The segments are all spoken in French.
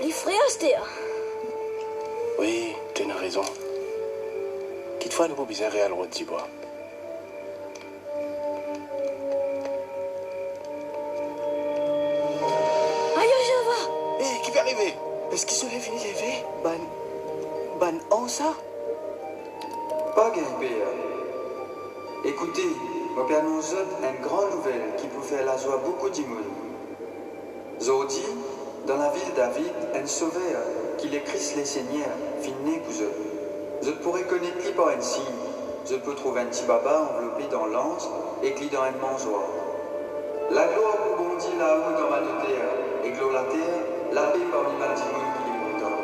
Il frère, Stéa. Oui, tu as raison. Quelquefois, nous avons besoin de réel rôti bois. Aïe, je vais. Hé, qui va arriver? Est-ce qu'il serait fini lever? Ban, on ça? Pas gain père. Écoutez, je vais annoncer une grande nouvelle qui peut faire la joie beaucoup de monde. Aujourd'hui, dans la ville de David, un sauveur, qui est Christ le Seigneur, finit né pour eux. Je pourrais connaître par un signe. Je peux trouver un petit baba enveloppé dans l'anse et qui dans un mangeoire. La gloire pour bon Dieu là-haut dans ma terre, et gloire la terre, la paix parmi ma dimoune qui est content.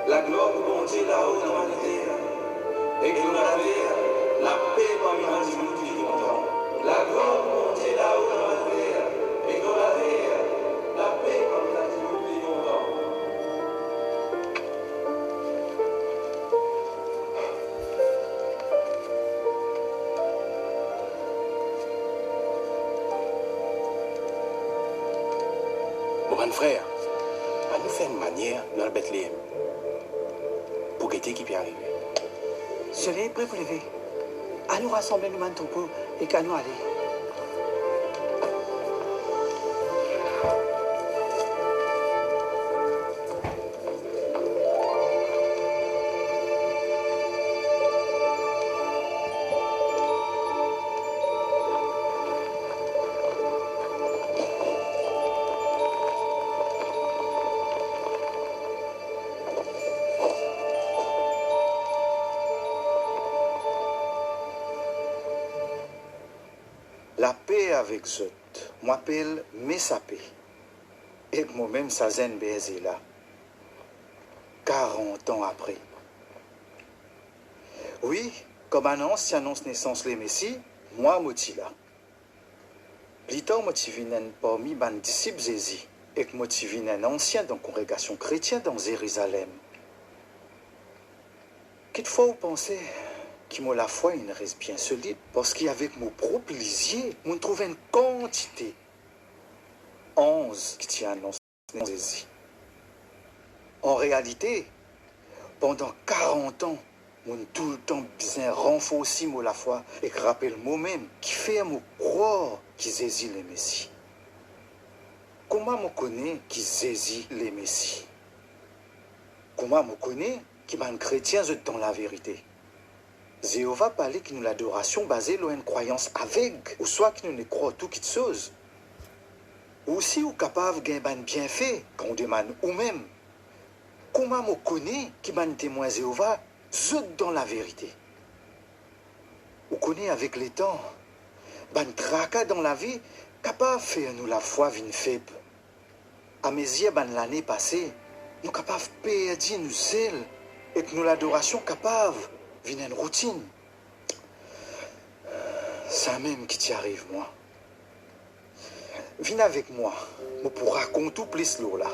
La gloire pour bon Dieu là-haut dans ma terre, et gloire la terre, la paix parmi ma dimoune qui est content. La gloire pour bon Dieu là-haut dans ma terre, et gloire la terre, la paix parmi ma dimoune qui est content. Mon frère, à nous faire une manière dans le Bethléem pour guetter qui peut arriver. Je l'ai prêt pour lever. À nous rassembler nous troupeau et qu'à nous aller. La paix avec Zot, m'appelle Messapé. Et moi-même, ça zen baiser là. 40 ans après. Oui, comme annonce, si annonce naissance les Messie, moi, moti là. Pliton motivinen parmi ban disciples Zézi, et que motivinen ancien dans congrégation chrétienne dans Jérusalem. Quelquefois, vous pensez qui m'a la foi une reste bien solide, parce qu'avec mon propre lisier, on trouve une quantité. 11 qui tient annoncé. En réalité, pendant 40 ans, on tout le temps bien renforcé la foi et rappelle moi-même qui fait me croire qui saisit les Messie. Comment me connaît qui saisit les Messie? Comment me connaît qui m'a un chrétien dans la vérité? Jéhovah parlait que nous l'adoration basée sur une croyance aveugle, ou soit que nous ne croyons tout qui chose. Ou aussi, ou capable de gagner bienfait, quand on demande ou même. Comment me connaît qui m'a témoin Jéhovah, zut dans la vérité? Ou connaît avec les temps, ban tracas dans la vie, capable de faire nous la foi vine faible. À mes yeux, ban l'année passée, nous capables de perdre nous zèle, et que nous l'adoration capable vient une routine. Ça même qui t'y arrive, moi. Viens avec moi, pour raconter tout plus l'eau là.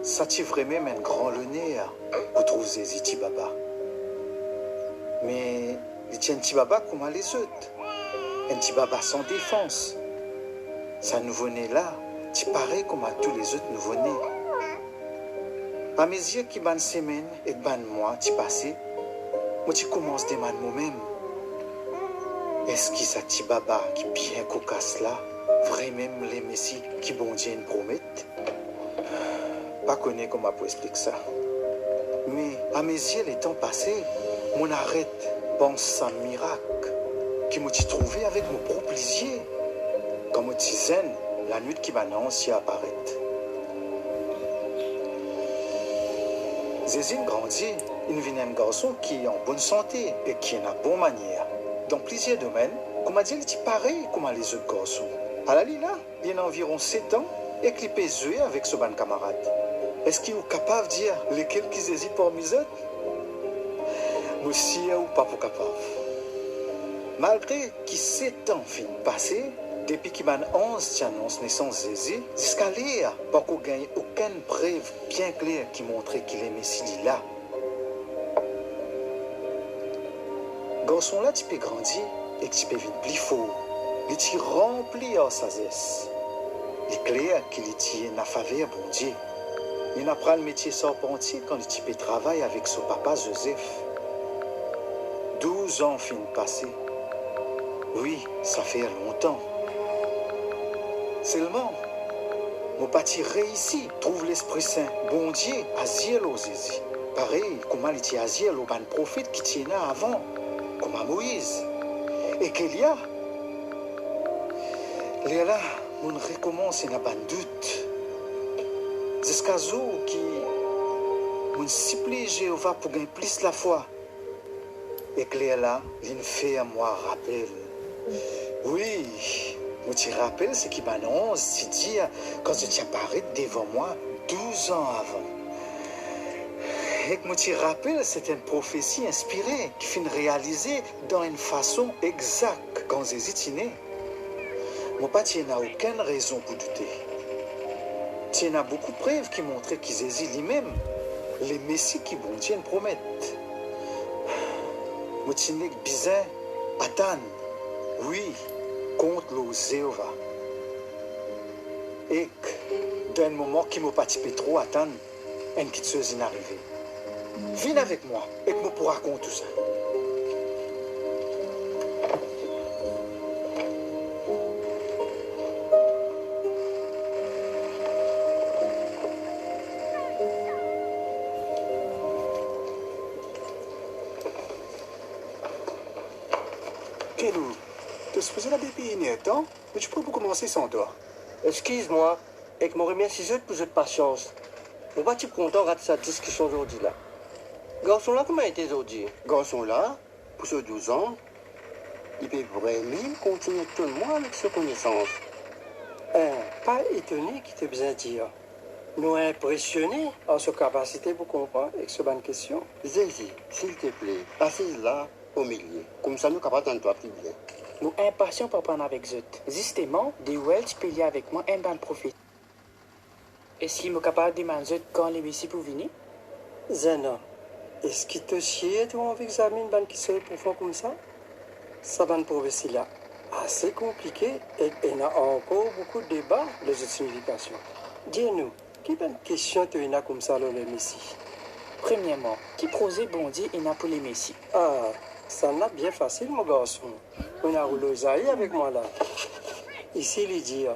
Ça t'y vraiment un grand le nez pour trouver Ziti Baba. Mais il tient un petit baba comme les autres. Un petit baba sans défense. Ça nouveau-né là, tu parais comme à tous les autres nouveau-nés. À mes yeux qui ban semaine et ban mois, tu passé, moi tu commences à demander moi-même. Est-ce que ça petit baba qui bien cocasse là, vraiment les messies qui bon Dieu nous promettent? Pas connaître comment pour expliquer ça. Mais à mes yeux, les temps passés, mon arrête pense à un miracle qui m'a trouvé avec mon propre lisier. Comme je zen, la nuit qui m'annonce y apparaît. Zézine grandit, il vient un garçon qui est en bonne santé et qui est en bonne manière. Dans plusieurs domaines, comme dit, il est pareil comme les autres garçons. À la Lila, il a environ 7 ans et qu'il peut jouer avec ce bon camarade. Est-ce qu'il est capable de dire lesquels qui hésitent pour misette? Monsieur ou pas pour capable. Malgré qu'il 7 ans fin passé, depuis qu'il m'a 11 qui annonce naissance Zézé, jusqu'à l'heure, pas qu'on gagne aucune preuve bien claire qui montrait qu'il est Messie là. garçon là, tu peux grandir et tu peux vite plus fort. Il t'y rempli en sagesse. Il est clair qu'il est dans la faveur, bon Dieu. Il apprend le métier charpentier quand il peut travailler avec son papa Joseph. 12 ans fin passé. Oui, ça fait longtemps. Seulement, mon parti réussi, trouve l'Esprit Saint, bon Dieu, Aziel aux Zézi. Pareil, comment il était Aziel au ban prophète qui tient là avant, comme à Moïse. Et qu'il y a, là, on recommence à pas de doute. Jusqu'à ce qui, on supplie Jéhovah pour gagner plus la foi. Et que là, il fait à moi rappel. Oui, je te rappelle ce qui m'annonce, c'est-à-dire quand tu apparais devant moi 12 ans avant. Et que je te rappelle, c'est une prophétie inspirée qui finit réalisée dans une façon exacte quand Jésus est né. Mon père n'a aucune raison pour douter. Il y a beaucoup de preuves qui montraient que Jésus lui-même, les messies qui bon Dieu promettent. Je n'ai pas besoin d'attendre. Oui, contre le Jéhovah. Et dans un moment qui m'a pas trop attendre, une petite chose est arrivée. Viens avec moi et que je pourrai raconter tout ça. Kelou, tu es supposé la bébé une temps, mais tu peux pas commencer sans toi. Excuse-moi, et que je remercie pour votre patience. Je ne suis pas content de cette discussion aujourd'hui là. Garçon là, comment était aujourd'hui? Garçon là, pour ce 12 ans, il peut vraiment continuer tout le monde avec ses connaissances. Pas étonné qu'il t'ait besoin de dire. Nous impressionnés en sa capacité pour comprendre avec ce bonne question. Zézi, s'il te plaît, assise là au milieu. Comme ça, nous sommes capables d'entendre plus bien. Nous impatients pour prendre avec Zut. Justement, des Welsh payés avec moi un ban profit. Est-ce qu'il est capable de demander Zut quand les messieurs pour venir? Zena, est-ce qu'il te chie toi avec examiner une bonne qui serait profond comme ça? Ça va prophétie là assez compliqué et il y a encore beaucoup de débats de cette signification. Dis-nous, quelle bonne question tu as comme ça dans les messies? Premièrement, qui prosait bon Dieu et n'a pour les messieurs? Ah, ça n'a bien facile, mon garçon. On a roulé Isaïe avec moi là. Ici, il dit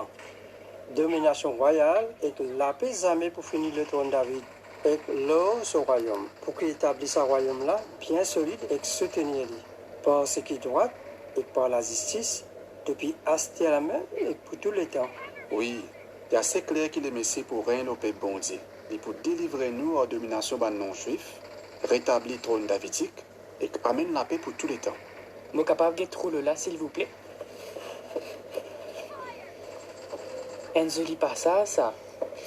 domination royale et que la paix jamais pour finir le trône de David. Et l'or son royaume, pour qu'il établisse un royaume là, bien solide et soutenir lui. Par ce qui est droit et par la justice, depuis Asté à la main et pour tout le temps. Oui, c'est assez clair qu'il est messieurs pour régner au peuple bon Dieu. Et pour délivrer nous en domination par non-juifs, rétablir le trône davidique et amène la paix pour tous les temps. Moi capable de trop là, s'il vous plaît. Un joli passage, ça.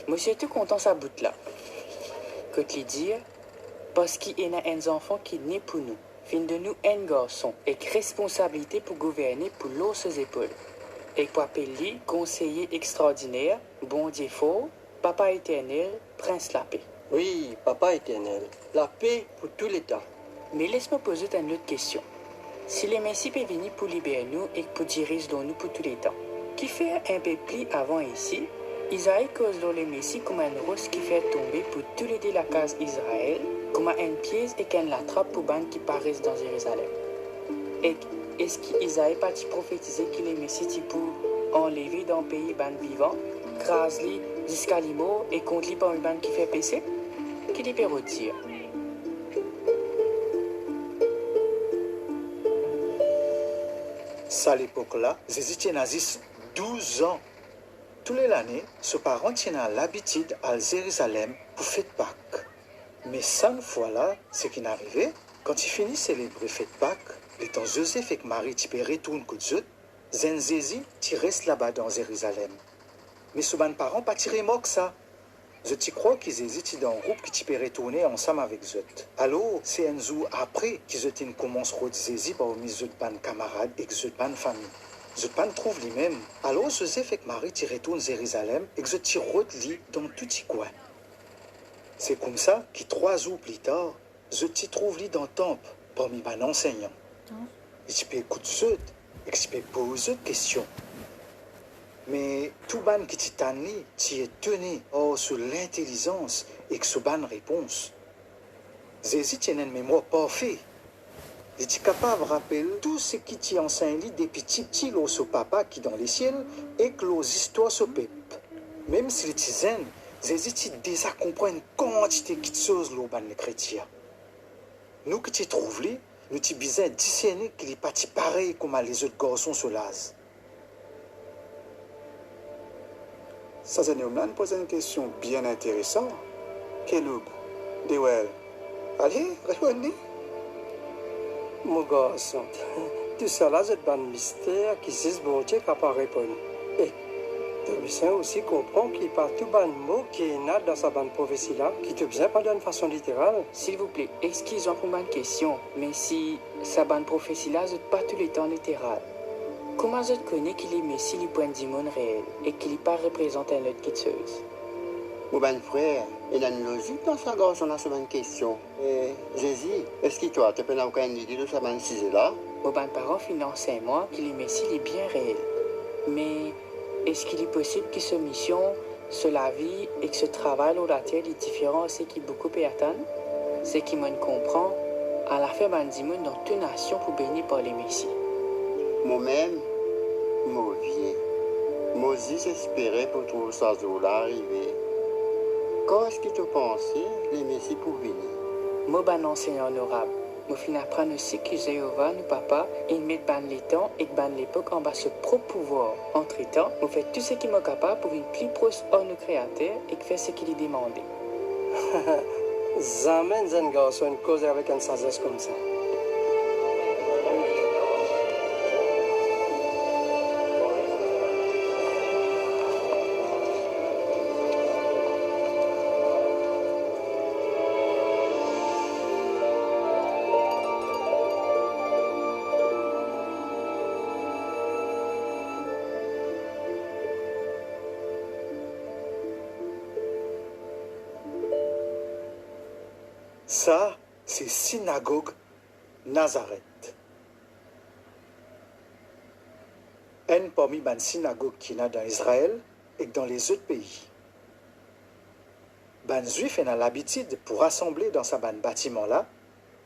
Moi, je suis tout content ça bout là. Que te le dire, parce qu'il y a un enfant qui naît pour nous. Fin de nous un garçon avec responsabilité pour gouverner pour l'eau ses épaules. Et pour appeler conseiller extraordinaire, bon Dieu fort, papa éternel, prince la paix. Oui, papa éternel, la paix pour tous les temps. Mais laisse-moi poser une autre question. Si les messieurs peuvent venir pour libérer nous et pour diriger nous pour tous les temps, qui fait un peu plus avant ici, Isaïe cause dans les messieurs comme un rose qui fait tomber pour tous les de la case Israël, comme une pièce et qu'elle l'attrape pour ban qui paraissent dans Jérusalem. Et est-ce qu'Isaïe pas prophétisé que les messieurs pour enlever dans le pays ban vivant, crase-les jusqu'à l'imo et contre les par une ban qui fait péché? Qui les peut retirer? Ça, à l'époque-là, Jésus tient à 12 ans. Tous les années, ses parents tiennent l'habitude à Jérusalem pour fête Pâques. Mais cette fois-là, ce qui est arrivé, quand il finit de célébrer fête Pâques, le temps Joseph et Marie qui retournent que Dieu, Jésus qui reste là-bas dans Jérusalem. Mais ce ban parents pas tiré moque ça. Je crois qu'ils hésitent dans un groupe qui peut retourner ensemble avec Zot. Alors, c'est un jour après qu'ils commencent à redire parmi Zot ban camarades et Zot ban famille. Zot ban trouve lui-même. Alors, Joseph et Marie qui retournent à Jérusalem et Zot redit dans tout petit coin. C'est comme ça que 3 jours plus tard, Zot trouve lui dans le temple parmi les enseignants. et tu peux écouter et tu peux poser des questions. Mais tout ban qui t'année, tu es tenu sur l'intelligence et sur bonne réponse. Jésus tient une mémoire parfaite. Il est capable de rappeler tout ce qui t'y enseigne depuis petit au papa qui dans les ciels et que les histoires se peuple. Même si les zen, Jésus déjà comprend une quantité de choses dans les chrétiens. Nous qui t'y trouvons, nous t'y besoin discerner qu'il n'est pas pareil comme les autres garçons sur l'âge. Ça, c'est nous pose une question bien intéressante. Keloub, Dewell, allez, répondez. Mon garçon, tout cela c'est un mystère qui c'est bon Dieu qui n'a pas répondu. Et tu besoin aussi comprendre qu'il n'y a pas tout bon mot qui est là dans sa bonne prophétie là, qui te besoin pas d'une façon littérale. S'il vous plaît, excusez-moi pour ma question, mais si sa bonne prophétie là, c'est pas tous les temps littéral. Comment je connais qu'il est Messie du point du monde réel et qu'il n'est pas représenté un autre quitteuse? Mon bon frère, il y a une logique dans sa garçon dans cette question. Jésus, est-ce que toi, tu peux avoir une idée de ce sujet-là? Mon bon parent finance moi qu'il est Messie est bien réel. Mais est-ce qu'il est possible que ce mission, ce la vie et que ce travail au la terre est différent c'est qui beaucoup peut attendre? C'est qui me comprend à la fin ban du monde dans toute nation pour bénir par les Messies. Moi-même, moi vieux. Moi aussi j'espérais pour trouver ça jour-là arriver. Quand est-ce que tu pensais les messies pour venir? Moi, ban enseignant honorable, moi fin apprendre aussi que Jéhovah, nous papa, il met ban les temps et ban l'époque en bas ce propre pouvoir. Entre-temps, moi fait tout ce qui m'est capable pour une plus proche hors nos créateurs et que fait ce qu'il est demandé. Jamais un garçon cause avec une sagesse comme ça. Ça, c'est synagogue Nazareth. Un parmi les synagogues qui sont dans Israël et dans les autres pays. Les Juifs ont l'habitude pour rassembler dans ce bâtiment-là,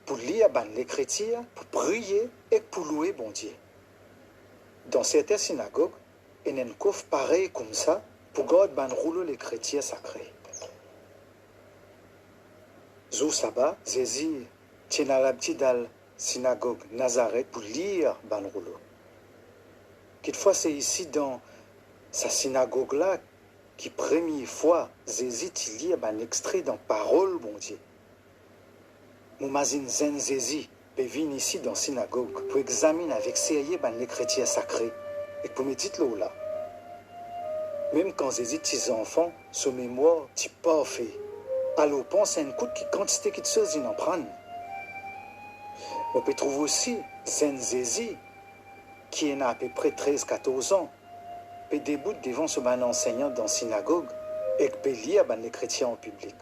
pour lire l'Écriture, pour prier et pour louer bon Dieu. Dans certaines synagogues, il y a une coffre pareille comme ça pour garder rouleau l'Écriture sacrée. Jour sabbat, Jésus tient l'habitude dans la synagogue Nazareth pour lire ban rouleau. Quelquefois, c'est ici dans sa synagogue-là qui, première fois, Jésus lit un extrait dans Parole, bon Dieu. Mon mazine zen Jésus peut venir ici dans la synagogue pour examiner avec sérieux l'écriture sacrée et pour méditer là. Même quand Jésus est enfant, son mémoire est parfait. Alors, pense à une coûte qui quantité de choses il en prend. On peut trouver aussi Zen Jésus, qui est à peu près 13-14 ans, peut débuter devant ce bon enseignant dans la synagogue et peut lire les chrétiens en public.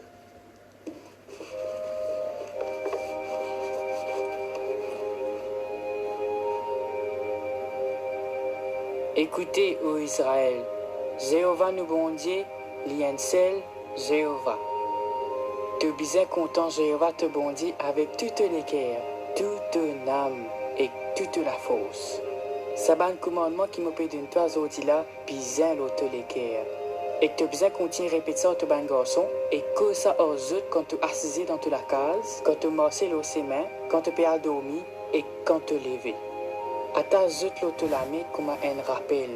Écoutez, ô Israël, Jéhovah nous bon Dieu, lien seul, Jéhovah. Tu bien content, Jéhovah te bon Dieu avec toutes les cœurs, toute l'âme et toute la force. Saban commandement qui me peut d'une toi aujourd'hui là, bien l'autre les cœurs. Et que tu bien continuer à répéter ça au ban garçon, et que ça aux autres quand tu assisé dans toute la case, quand tu marché l'eau ses mains, quand tu peux dormir et quand tu lever. À ta zut l'autre la main comme un rappel,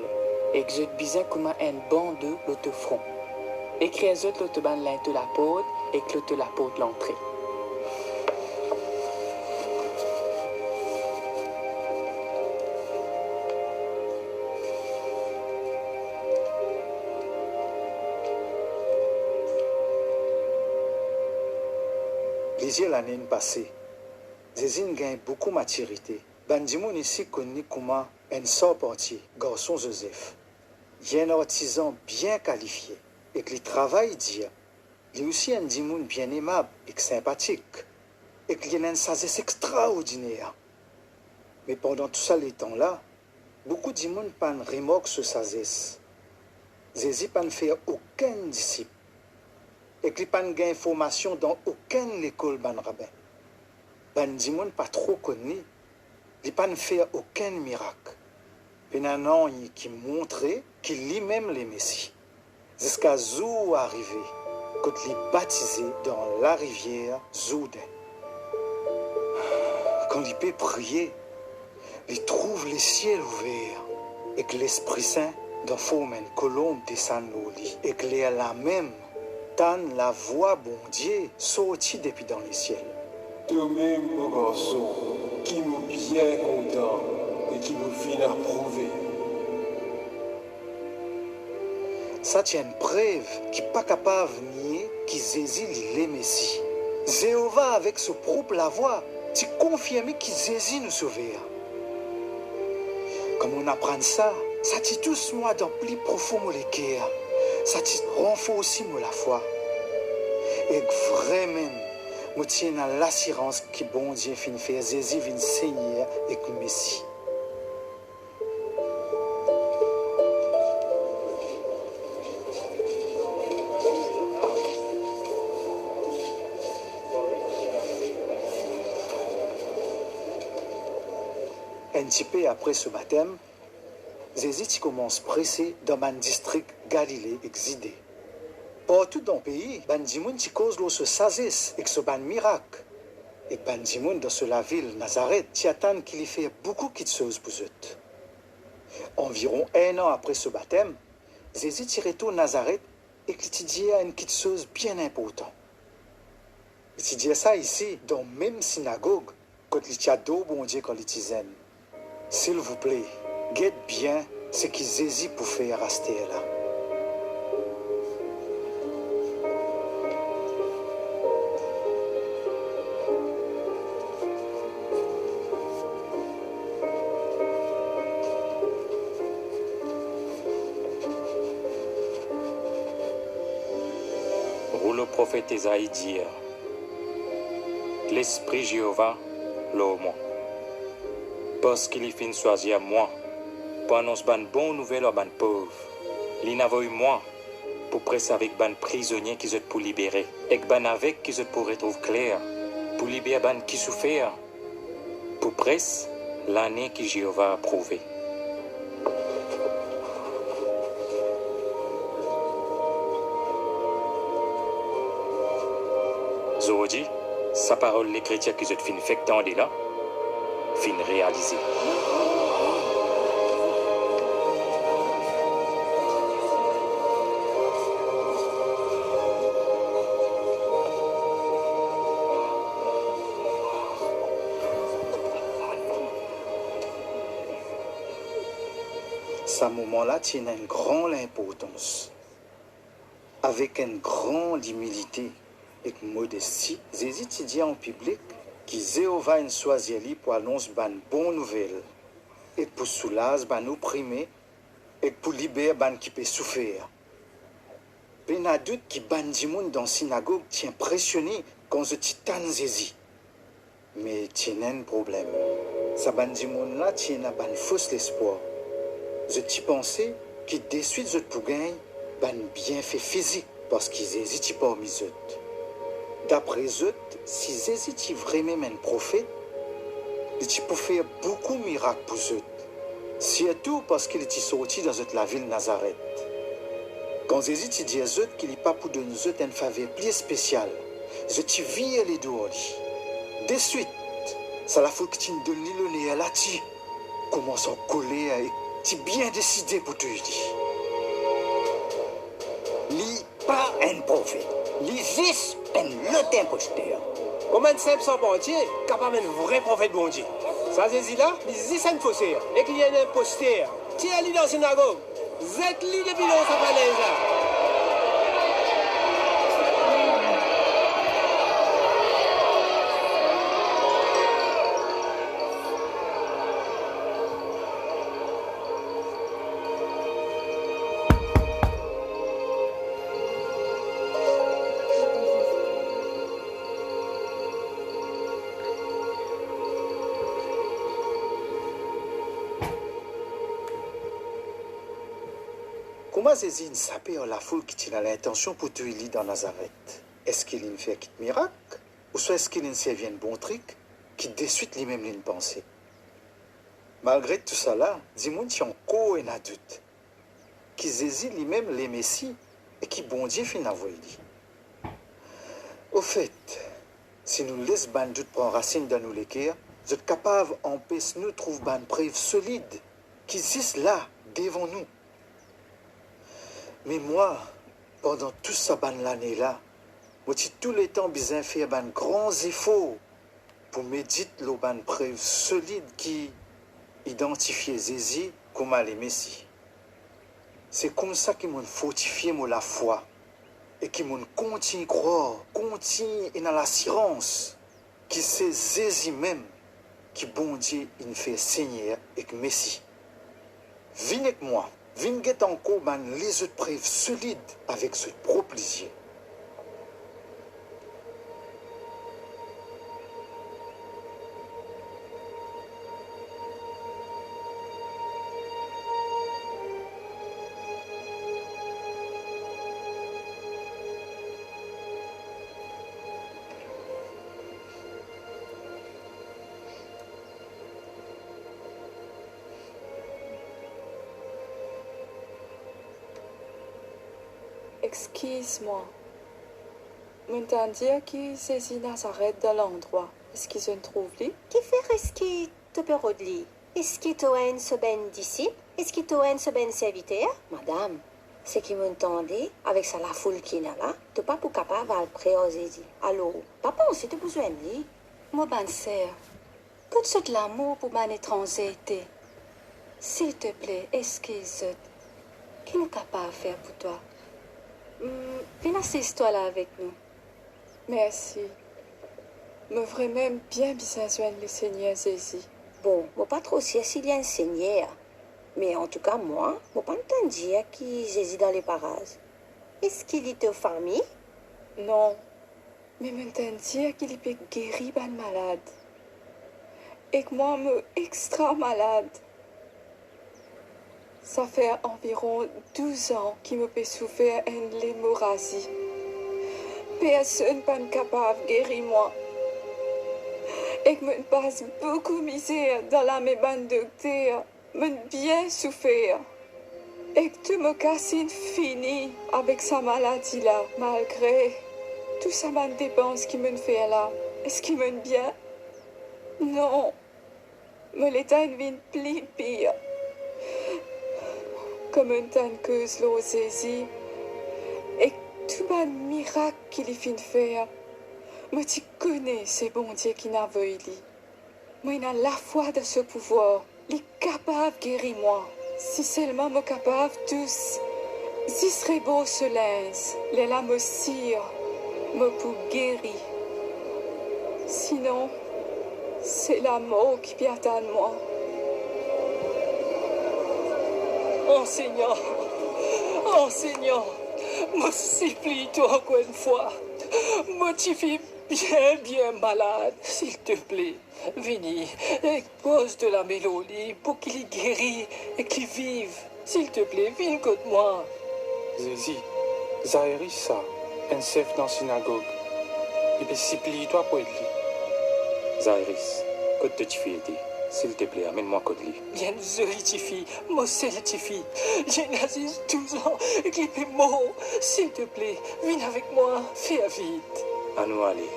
et que zut bien comme un bandeau l'autre front. Et que les autres l'autre ban l'autre la porte, et que l'autre la porte l'entrée. Lisez l'année passée, Jésus gagne beaucoup de maturité. Bandimon ici connaît comme un sort portier, garçon Joseph. Il est un artisan bien qualifié et que le travail dit, il est aussi un dimoun bien aimable et sympathique et qu'il a une sagesse extraordinaire. Mais pendant tout ça, les temps-là, beaucoup de monde pas remorque sur sa zès. Jésus pas fait aucun disciple. Et qu'il pas gain information dans aucune école ban rabbin. Ban di monde pas trop connu. Il pas fait aucun miracle. Puis un an qui montrait qu'il lit même les messies. Jusqu'à Zou arrivé, quand il est baptisé dans la rivière Zoudin. Quand il peut prier, il trouve les ciels ouverts et que l'Esprit Saint dans forme une colombe descend au lit et que les la même tant la voix bon Dieu sortit depuis dans les ciels. Toi-même, mon garçon, qui nous bien content et qui nous vient approuver. Ça tient une preuve qui n'est pas capable de nier qui Jésus est le Messie. Jéhovah avec sa propre la voix, tu confirmes que Jésus nous sauvera. Comme on apprend ça, ça tue tous moi dans plus profond le cœur. Ça te renforce aussi la foi. Et vraiment, je tiens à l'assurance que bon Dieu finit faire Jésus vient Seigneur et que Messie. Un petit peu après ce baptême, Jésus commence pressé dans un district Galilée exilé. Partout dans le pays, Bandimoun cause ce sagesse et ce ban miracle. Et Bandimoun dans la ville Nazareth, qui attend qu'il y fait beaucoup de choses pour eux. Environ 1 an après ce baptême, Jésus retourne à Nazareth et qu'il dit une petite chose bien importante. Il dit ça ici, dans la même synagogue, quand il y a deux bon Dieu quand il dit. S'il vous plaît, guette bien ce que Jésus pour faire rester là. Où le prophète Esaïe dit, l'Esprit Jéhovah l'homme. Parce qu'il est fin choisir moi, pour annoncer une bonne nouvelle aux pauvres. Il n'a pas eu moi, pour presser avec les prisonniers qui sont pour libérer, et que avec qui sont pour retrouver clair, pour libérer les qui souffrent, pour presser l'année que Jéhovah a approuvée. Aujourd'hui, sa parole, les chrétiens qui sont fin fait là, fin réalisé. Ce moment-là tient une grande importance. Avec une grande humilité et une modestie, les étudiants en public qui Jéhovah choisi pour annoncer une bonne nouvelle et pour soulager les opprimés et pour libérer les qui peuvent souffrir. Il y a doute qui bandiment dans la synagogue sont impressionnés quand je titan Jésus. Mais il y a un problème. Ce bandiment-là tient un faux espoir. Je pensais que de suite je pourrais gagner un bienfait physique parce qu'ils hésitent parmi eux. D'après eux, si Jésus est vraiment un prophète, il peut faire beaucoup de miracles pour eux. Surtout parce qu'il est sorti dans la ville de Nazareth. Quand Jésus dit à eux qu'il n'est pas pour donner une faveur plus spéciale, je te vis les deux. De suite, ça la faut que tu donnes le nez à la tige. Commence à coller et tu es bien décidé pour te dire. Li pas un prophète, li juste un lot imposteur. Comment un simple sans bon Dieu, capable un vrai prophète bon Dieu. Ça Jésus là, il juste un faussaire et qu'il y a un imposteur. Tiens-lui dans la synagogue, zette-lui depuis dans sa falaise là. Comment Jésus sapé la foule qui a l'intention pour tuer lui dans Nazareth? Est-ce qu'il a fait un miracle? Ou soit est-ce qu'il a servi un bon truc qui de suite lui-même une pensée? Malgré tout ça là, dis-moi si encore un adulte qui Jésus lui-même les Messie et qui bon Dieu finit envoyer. Au fait, si nous laissons ban doute prendre racine dans nos cœurs, vous êtes capables d'empêcher nous trouver ban preuve solide qui existe là devant nous. Mais moi, pendant tout ça ban l'année là, moi j'ai tout le temps besoin de faire ban grands efforts pour méditer le ban preuve solide qui identifie Jésus comme les Messie. C'est comme ça qu'ils m'ont fortifié la foi et qu'ils m'ont continué à croire, continué dans l'assurance que c'est Jésus même qui bon Dieu il fait Seigneur et que Messie. Viens avec moi, viens get encore les autres preuves solides avec ce propre plaisir. Excuse-moi. M'entends-tu qui saisit Nazareth dans l'endroit? Est-ce qu'ils se trouvent là? Qui fait est-ce qui te peut rodli? Est-ce qui t'ouen ce ben disciple? Est-ce qui t'ouen ce ben serviteur? Madame, c'est qui m'entendait avec ça la foule qui est là, t'es pas pour capable de le préoser. Alors, papa aussi te besoin de lui. Moi, ben sœur, que tu de l'amour pour mon étranger était. S'il te plaît, excuse-moi. Qu'est-ce que nous capable de faire pour toi? Viens assiste-toi là avec nous. Merci. Me vraiment bien besoin le Seigneur Jésus. Bon, moi pas trop sûr s'il y a un Seigneur. Mais en tout cas, moi pas entendu dire qui Jésus dans les parages. Est-ce qu'il est en famille? Non. Mais m'entend dire qu'il peut guérir un malade. Et que moi, me extra malade. Ça fait environ 12 ans qu'il me fait souffrir une hémorragie. Personne n'est capable de guérir moi. Et que me passe beaucoup de misère dans la maison de docteur, me bien souffert. Et que tout me casse fini avec sa maladie-là, malgré tout ça m'en dépense qui me fait là. Est-ce qu'il me bien? Non. Me l'état devient plus pire. Comme un temps que l'eau saisit, et tout un miracle qu'il finit de faire. Moi, tu connais ces bons dieux qui n'a vu lui. Moi, il a la foi de ce pouvoir. Il est capable de guérir moi. Si seulement me capable tous, si serait beau ce linge, les lames me cire, me pour guérir. Sinon, c'est la mort qui vient à moi. Oh Seigneur, me supplie-toi encore une fois. Moi, tu fais bien malade. S'il te plaît, viens et pose de la mélodie pour qu'il guérisse et qu'il vive. S'il te plaît, viens contre moi. Jésus, Zaïris, ça, un chef dans la synagogue. Il peut supplie-toi pour être lui. Zaïris, côte de Tifété. S'il te plaît, amène-moi Kodli. Bien jolie Tifi, moi c'est la Tifi. J'ai nazi 12 ans et qu'il est mort. S'il te plaît, viens avec moi, fais vite. À nous aller.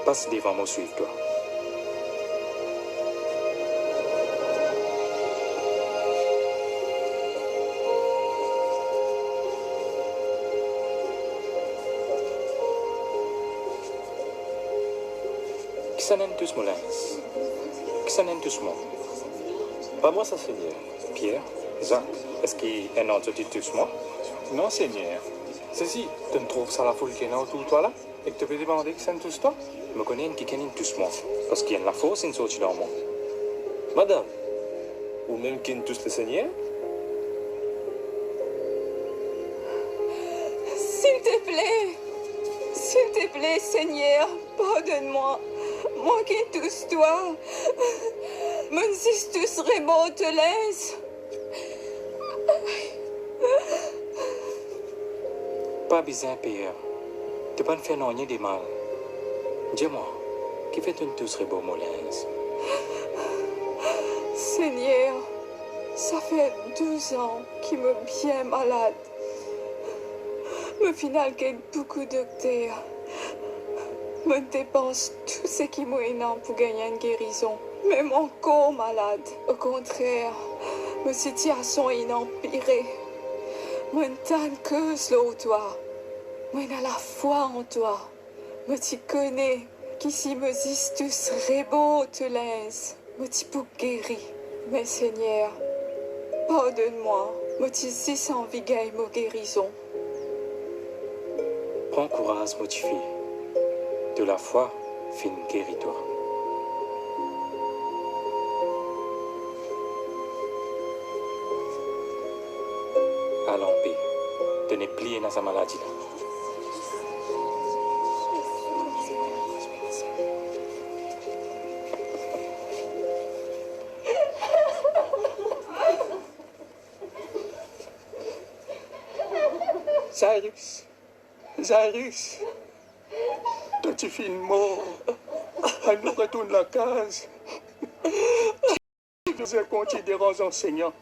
Passe devant moi, suive-toi. Qui s'en est tous, Moulins? Qui s'en est tous, moi? Pas moi, ça, Seigneur. Pierre, Jacques, est-ce qu'il y a un autre tous, moi? Non, Seigneur. Ceci, tu ne trouves ça la foule qui est autour de toi là? Et que tu peux demander qui s'en tous toi? Je me connais qui est tous, moi. Parce qu'il y a la force in sorti dans moi. Madame, ou même qui est tous le Seigneur? S'il te plaît, Seigneur, pardonne-moi. Moi qui tous toi, mon si tous remonte te laisse. Pas besoin, père. Tu ne pas faire non rien de mal. Dis-moi, qui fait une tous beau molaise? Seigneur, ça fait 12 ans qu'il me bien malade. Me final qu'avec beaucoup de docteurs. Me dépense tout ce qui m'est pour gagner une guérison. Même encore malade. Au contraire, ma situation est empirée. Moi, tant que l'eau toi. Moi, à la foi en toi. Moi, tu connais qu'ici me dis tous rébeaux te laisse. Moi, tu peux guérir. Mais Seigneur, pardonne-moi. Moi, tu dis sans vigaille ma guérison. Prends courage, ma fille. De la foi, fin guéris-toi. Allons, paix. Tenez plié dans sa maladie. Zairus, toi tu finis mort. Elle nous retourne la case. Tu nous as considérés enseignants.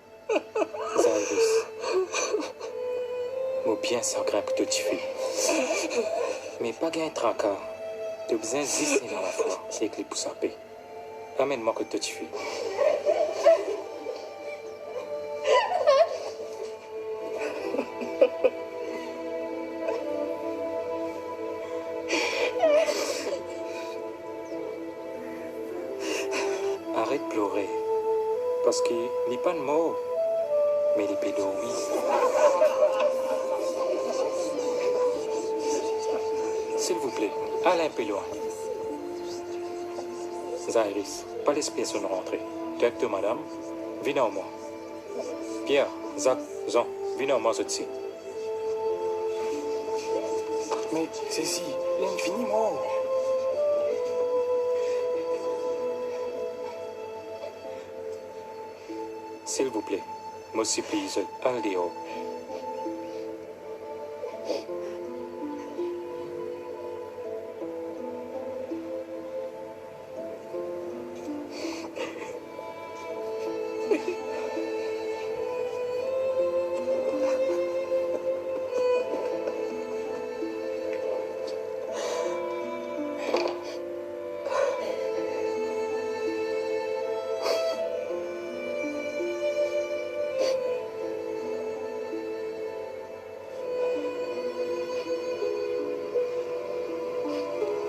Zairus, moi bien sacré pour toi tu fais. Mais pas gain tracas. Tu as besoin d'exister dans la foi. C'est écrit pour sa paix. Ramène-moi que toi tu fais. Arrête de pleurer. Parce qu'il n'est pas de mort, mais il peut dormir. S'il vous plaît, allez un peu loin. Zairus, pas laisse personne rentrer. Directeur, madame, venez au moi. Pierre, Zach, Jean, venez au moi aussi. Mais ceci, il est infiniment. S'il vous plaît, me supplie, allez dehors.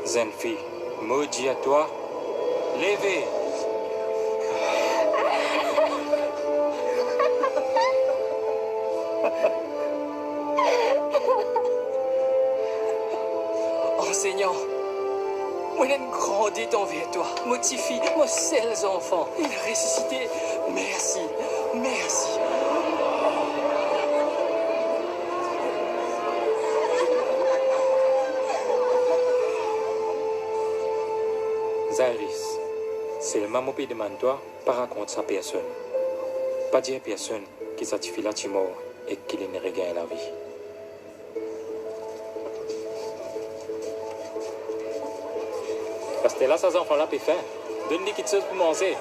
Jeune fille, maudit à toi, levez. Enseignant, moi j'ai grandi envers toi, motifi, moi seuls enfants, il a ressuscité. Merci, merci. Zairus, c'est le maman qui demande toi, pas raconte sa personne. Pas dire à personne qui satisfait la mort et qu'il ne regagne la vie. Parce que là, ces enfants-là peuvent faire. Donne-lui quelque chose pour manger.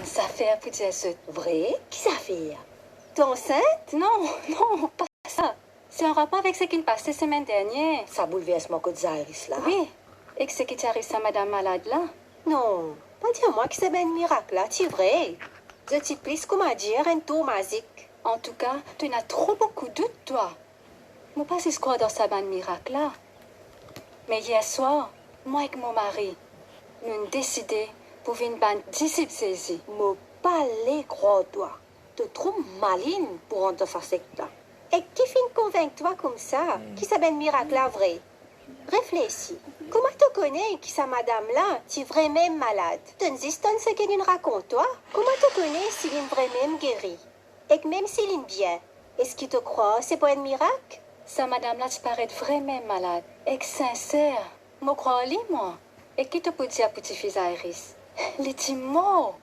Ça fait pour dire ce vrai? Qui ça fait? T'es enceinte? Non, pas ça. C'est en rapport avec ce qui passait la semaine dernière. Ça bouleverse mon côté Zairus là? Oui. Et que ce qui arrive à madame malade là? Non, pas dire moi que c'est bien un miracle là, c'est vrai. Je te plie comment dire un tour magique. En tout cas, tu n'as trop beaucoup de doutes, toi. Moi pas ce quoi dans sa bande miracle là. Mais hier soir, moi et mon mari, nous avons décidé pour venir ban disciple saisi. Mo pas les gros doigts. Tu trop maline pour en te faire là. Et qui fin convaincre toi comme ça? Qui s'appelle miracle là vrai? Réfléchis. Comment tu connais qui sa madame-là, tu es vraiment malade? Tu insistes ce qu'elle nous raconte, toi? Comment tu connais s'il est vraiment guéri? Et que même s'il est bien, est-ce qu'il te croit, c'est pas un miracle? Sa madame-là, tu parais vraiment malade. Et sincère. Moi, crois lui, moi. Et qui te peut dire petit-fils Iris? Il est mort.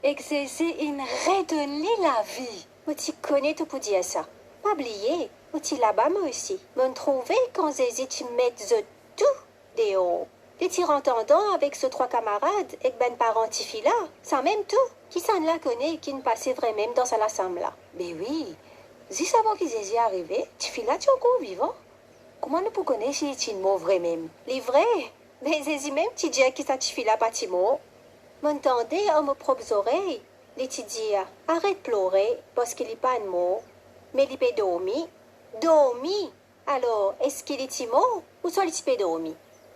Et que Zézi, il redonne la vie. Mais tu connais tout pour dire ça. Pas oublier. Mais tu là-bas, moi aussi. Me trouver quand Zézi, tu mets tout dehors. Et tu entendant avec ces 3 camarades et ben parents Tifi là, sans même tout. Qui s'en la connaît qui ne passait vraiment dans sa l'assemblée là? Mais oui. Si savons que Zézi est arrivé, Tifi là, tu es encore vivant. Comment nous pouvons connaître si tu es mort vrai même? Les vrais? Mais Zézi même, tu dis que ça Tifi là, pas ti mort. M'entendez à mes propres oreilles? Les tu dis, arrête de pleurer parce qu'il n'est pas mort. Mais il peut dormir. Dormir? Alors, est-ce qu'il est mort ou soit il peut dormir?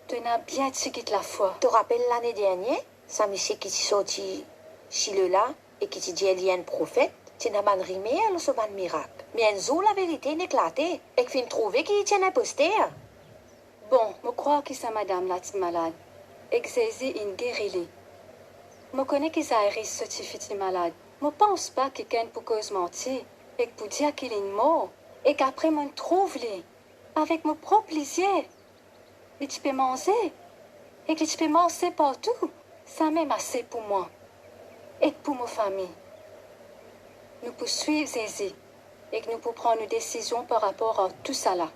Tu n'as bien dit la foi. Tu te rappelles l'année dernière, ça monsieur qui est sorti chez le là et qui te dit qu'il y a un prophète, tu n'as pas rimé à ce ban miracle. Mais un jour, la vérité n'est éclatée et que tu trouver qu'il tient un poster. Bon, je crois que sa madame là est malade et que Zézi est guérie. Je connais que Zairis est malade. Je ne pense pas que quelqu'un peut cause mentir et pour dire qu'il est mort et qu'après je trouve avec mon propre yeux. Et tu peux manger et que tu peux manger partout. Ça même assez pour moi et pour ma famille. Nous pouvons suivre Zézi et que nous pouvons prendre une décision par rapport à tout ça là.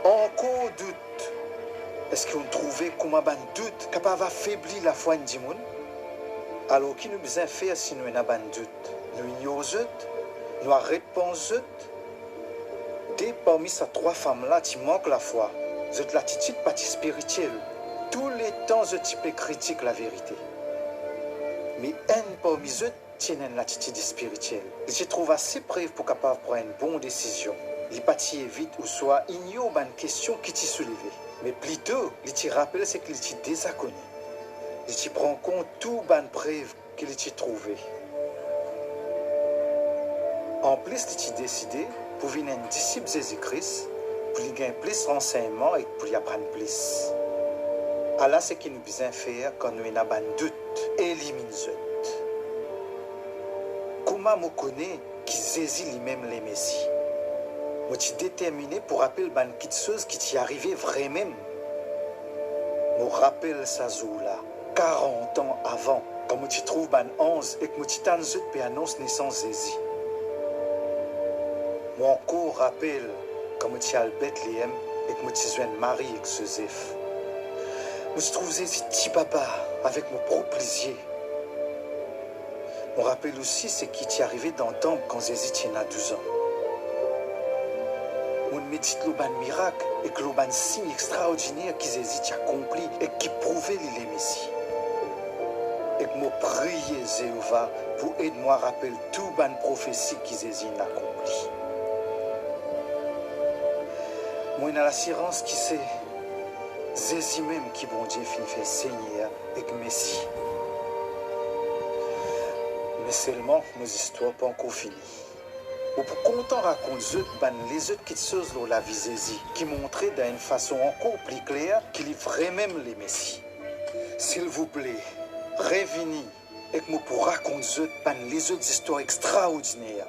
Encore doute. Est-ce qu'on trouvait comment un doute capable d'affaiblir la foi du monde? Alors, qui nous besoin faire si nous avons un doute? Nous ignorons, nous arrêtons. Dès parmi ces 3 femmes-là, qui manquent la foi, l'attitude partie spirituelle. Tous les temps, je peux critiquer la vérité. Mais un parmi eux tient une attitude spirituelle. Je trouve assez preuve pour capable prendre une bonne décision. Il partit vite ou soit ignore une question qui t'y soulevée. Mais plutôt, il t'y rappelle ce qu'il t'y désacconné. Il t'y prend compte tout les preuves qu'il t'y trouvé. En plus, il t'y décidé pour venir un disciple de Jésus-Christ, pour lui gagner plus de renseignements et pour lui apprendre plus. Alors, ce qu'il nous besoin faire quand nous avons un doute, élimine-le. Comment me connaît qui Jésus lui-même les Messie? Je suis déterminé pour rappeler quelque chose qui t'y arrivé vraiment. Je rappelle ça jour-là, 40 ans avant, quand je trouve 11 et que je t'annonce pour annoncer naissance Jésus. Je encore rappelle quand je suis à Bethléem et que je suis Marie et Joseph. Je trouve Jésus petit papa avec mon propre yeux. Je rappelle aussi ce qui t'y arrivé dans le temple quand Jésus a 12 ans. On médite le miracle et que le signe extraordinaire qui Jésus a accompli et qui prouvait les Messie. Et que je prie Jéhovah pour aider-moi à rappeler tout les prophéties qui Jésus a accompli. Moi, j'ai l'assurance qui c'est Jésus même qui bon Dieu finit fait Seigneur et que Messie. Mais seulement nos histoires pas encore finies. Ou pour content raconter les autres petites choses dans la vie de Jésus, qui montraient d'une façon encore plus claire qu'il est vraiment les Messie. S'il vous plaît, revenez et que nous pourrons raconter les autres histoires extraordinaires.